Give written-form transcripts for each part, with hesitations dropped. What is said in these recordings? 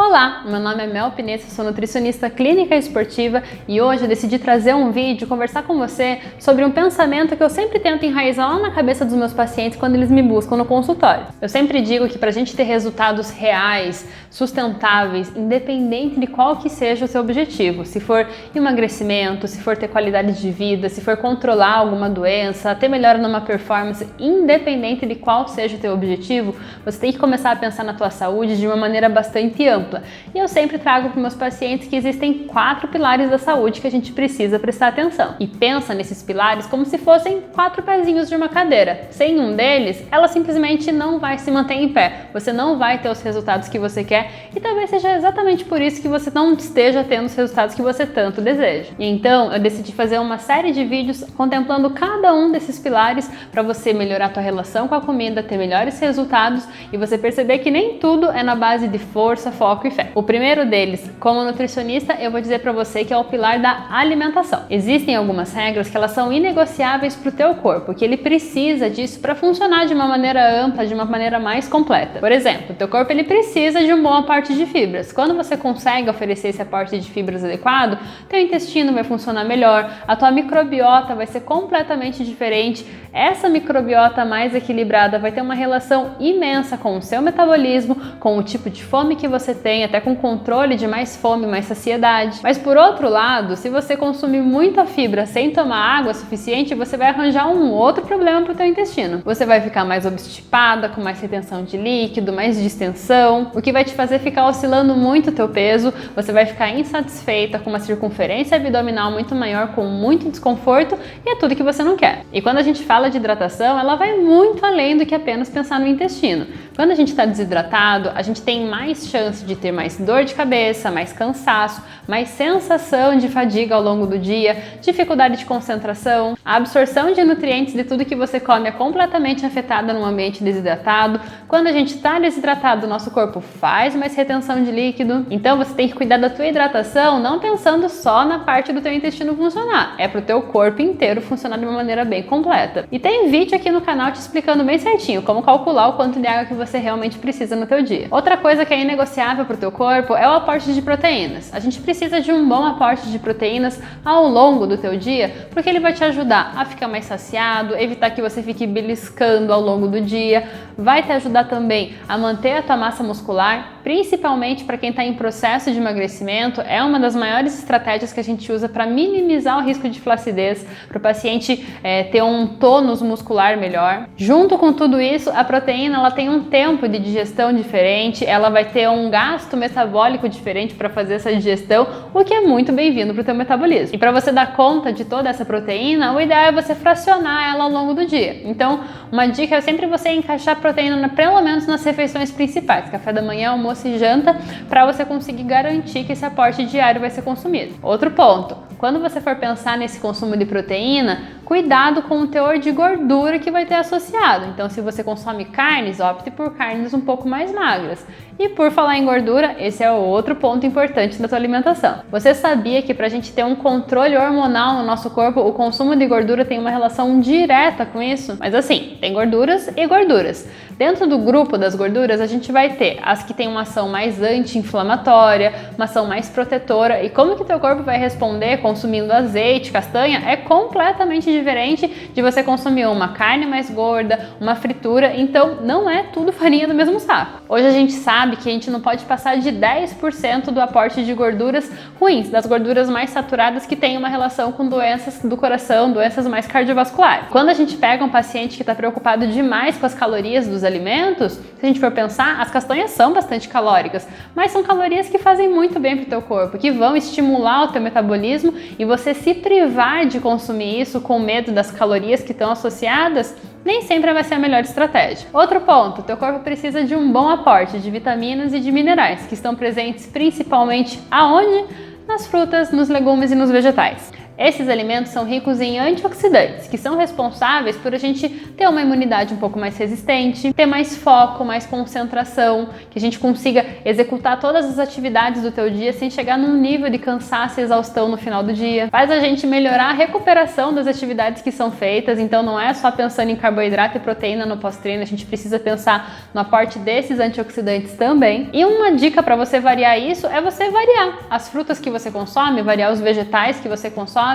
Olá, meu nome é Mel Pinessa, sou nutricionista clínica e esportiva e hoje eu decidi trazer um vídeo, conversar com você sobre um pensamento que eu sempre tento enraizar lá na cabeça dos meus pacientes quando eles me buscam no consultório. Eu sempre digo que para a gente ter resultados reais, sustentáveis, independente de qual que seja o seu objetivo, se for emagrecimento, se for ter qualidade de vida, se for controlar alguma doença, ter melhora numa performance, independente de qual seja o teu objetivo, você tem que começar a pensar na tua saúde de uma maneira bastante ampla. E eu sempre trago para meus pacientes que existem 4 pilares da saúde que a gente precisa prestar atenção. E pensa nesses pilares como se fossem 4 pezinhos de uma cadeira. Sem um deles, ela simplesmente não vai se manter em pé. Você não vai ter os resultados que você quer e talvez seja exatamente por isso que você não esteja tendo os resultados que você tanto deseja. E então eu decidi fazer uma série de vídeos contemplando cada um desses pilares para você melhorar a tua relação com a comida, ter melhores resultados e você perceber que nem tudo é na base de força, foco e fé. O primeiro deles, como nutricionista, eu vou dizer para você que é o pilar da alimentação. Existem algumas regras que elas são inegociáveis para o teu corpo, que ele precisa disso para funcionar de uma maneira ampla, de uma maneira mais completa. Por exemplo, o teu corpo ele precisa de um bom aporte de fibras. Quando você consegue oferecer esse aporte de fibras adequado, teu intestino vai funcionar melhor, a tua microbiota vai ser completamente diferente. Essa microbiota mais equilibrada vai ter uma relação imensa com o seu metabolismo, com o tipo de fome que você tem, até com controle de mais fome, mais saciedade. Mas por outro lado, se você consumir muita fibra sem tomar água suficiente, você vai arranjar um outro problema para o teu intestino. Você vai ficar mais obstipada, com mais retenção de líquido, mais distensão, o que vai te fazer ficar oscilando muito o teu peso, você vai ficar insatisfeita, com uma circunferência abdominal muito maior, com muito desconforto e é tudo que você não quer. E quando a gente fala de hidratação, ela vai muito além do que apenas pensar no intestino. Quando a gente está desidratado, a gente tem mais chance de ter mais dor de cabeça, mais cansaço, mais sensação de fadiga ao longo do dia, dificuldade de concentração. A absorção de nutrientes de tudo que você come é completamente afetada num ambiente desidratado. Quando a gente está desidratado, o nosso corpo faz mais retenção de líquido. Então você tem que cuidar da tua hidratação, não pensando só na parte do teu intestino funcionar. É para o teu corpo inteiro funcionar de uma maneira bem completa. E tem vídeo aqui no canal te explicando bem certinho como calcular o quanto de água que você realmente precisa no teu dia. Outra coisa que é inegociável para o teu corpo é o aporte de proteínas. A gente precisa de um bom aporte de proteínas ao longo do teu dia, porque ele vai te ajudar a ficar mais saciado, evitar que você fique beliscando ao longo do dia, vai te ajudar também a manter a tua massa muscular, principalmente para quem está em processo de emagrecimento. É uma das maiores estratégias que a gente usa para minimizar o risco de flacidez, para o paciente ter um tônus muscular melhor. Junto com tudo isso, a proteína ela tem um tempo de digestão diferente, ela vai ter um gasto metabólico diferente para fazer essa digestão, o que é muito bem-vindo para o teu metabolismo. E para você dar conta de toda essa proteína, o ideal é você fracionar ela ao longo do dia. Então, uma dica é sempre você encaixar a proteína pelo menos nas refeições principais, café da manhã, almoço e janta, para você conseguir garantir que esse aporte diário vai ser consumido. Outro ponto, quando você for pensar nesse consumo de proteína, cuidado com o teor de gordura que vai ter associado. Então, se você consome carnes, opte por carnes um pouco mais magras. E por falar em gordura, esse é outro ponto importante da tua alimentação. Você sabia que para a gente ter um controle hormonal no nosso corpo, o consumo de gordura tem uma relação direta com isso? Mas assim, tem gorduras e gorduras. Dentro do grupo das gorduras, a gente vai ter as que têm uma ação mais anti-inflamatória, uma ação mais protetora. E como que teu corpo vai responder consumindo azeite, castanha? É completamente diferente de você consumir uma carne mais gorda, uma fritura. Então, não é tudo farinha do mesmo saco. Hoje a gente sabe que a gente não pode passar de 10% do aporte de gorduras ruins, das gorduras mais saturadas que têm uma relação com doenças do coração, doenças mais cardiovasculares. Quando a gente pega um paciente que está preocupado demais com as calorias dos alimentos, se a gente for pensar, as castanhas são bastante calóricas, mas são calorias que fazem muito bem para o teu corpo, que vão estimular o teu metabolismo e você se privar de consumir isso com medo das calorias que estão associadas, nem sempre vai ser a melhor estratégia. Outro ponto, teu corpo precisa de um bom aporte de vitaminas e de minerais, que estão presentes principalmente aonde? Nas frutas, nos legumes e nos vegetais. Esses alimentos são ricos em antioxidantes, que são responsáveis por a gente ter uma imunidade um pouco mais resistente, ter mais foco, mais concentração, que a gente consiga executar todas as atividades do teu dia sem chegar num nível de cansaço e exaustão no final do dia. Faz a gente melhorar a recuperação das atividades que são feitas, então não é só pensando em carboidrato e proteína no pós-treino, a gente precisa pensar no aporte desses antioxidantes também. E uma dica para você variar isso é você variar as frutas que você consome, variar os vegetais que você consome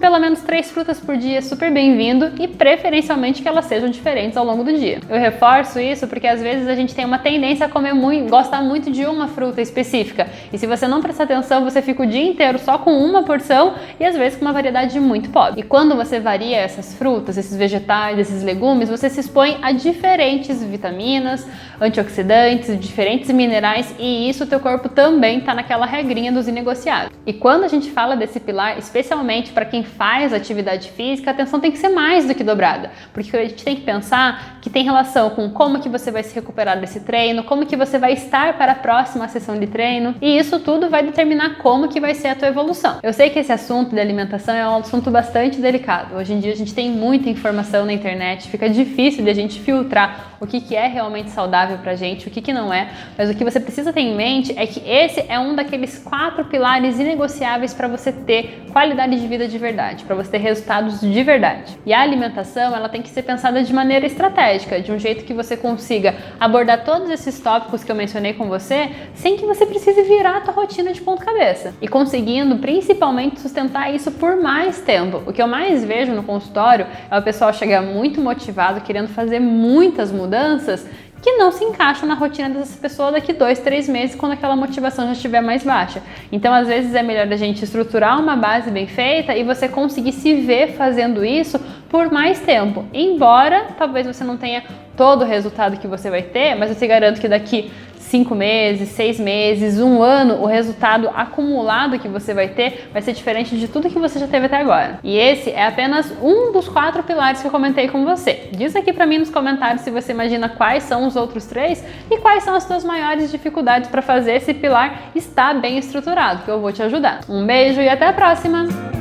pelo menos 3 frutas por dia, super bem-vindo, e preferencialmente que elas sejam diferentes ao longo do dia. Eu reforço isso porque às vezes a gente tem uma tendência a comer muito, gostar muito de uma fruta específica, e se você não prestar atenção, você fica o dia inteiro só com uma porção e às vezes com uma variedade muito pobre. E quando você varia essas frutas, esses vegetais, esses legumes, você se expõe a diferentes vitaminas, antioxidantes, diferentes minerais, e isso o teu corpo também está naquela regrinha dos inegociáveis. E quando a gente fala desse pilar, especialmente para quem faz atividade física, a atenção tem que ser mais do que dobrada, porque a gente tem que pensar que tem relação com como que você vai se recuperar desse treino, como que você vai estar para a próxima sessão de treino, e isso tudo vai determinar como que vai ser a tua evolução. Eu sei que esse assunto de alimentação é um assunto bastante delicado. Hoje em dia a gente tem muita informação na internet, fica difícil de a gente filtrar o que é realmente saudável pra gente, o que não é, mas o que você precisa ter em mente é que esse é um daqueles 4 pilares inegociáveis para você ter qualidade de vida de verdade, para você ter resultados de verdade. E a alimentação, ela tem que ser pensada de maneira estratégica, de um jeito que você consiga abordar todos esses tópicos que eu mencionei com você, sem que você precise virar a tua rotina de ponta cabeça. E conseguindo, principalmente, sustentar isso por mais tempo. O que eu mais vejo no consultório é o pessoal chegar muito motivado, querendo fazer muitas mudanças que não se encaixam na rotina dessa pessoa daqui 2, 3 meses, quando aquela motivação já estiver mais baixa. Então, às vezes, é melhor a gente estruturar uma base bem feita e você conseguir se ver fazendo isso por mais tempo. Embora, talvez você não tenha todo o resultado que você vai ter, mas eu te garanto que daqui 5 meses, 6 meses, 1 ano, o resultado acumulado que você vai ter vai ser diferente de tudo que você já teve até agora. E esse é apenas um dos 4 pilares que eu comentei com você. Diz aqui pra mim nos comentários se você imagina quais são os outros 3 e quais são as suas maiores dificuldades para fazer esse pilar estar bem estruturado, que eu vou te ajudar. Um beijo e até a próxima!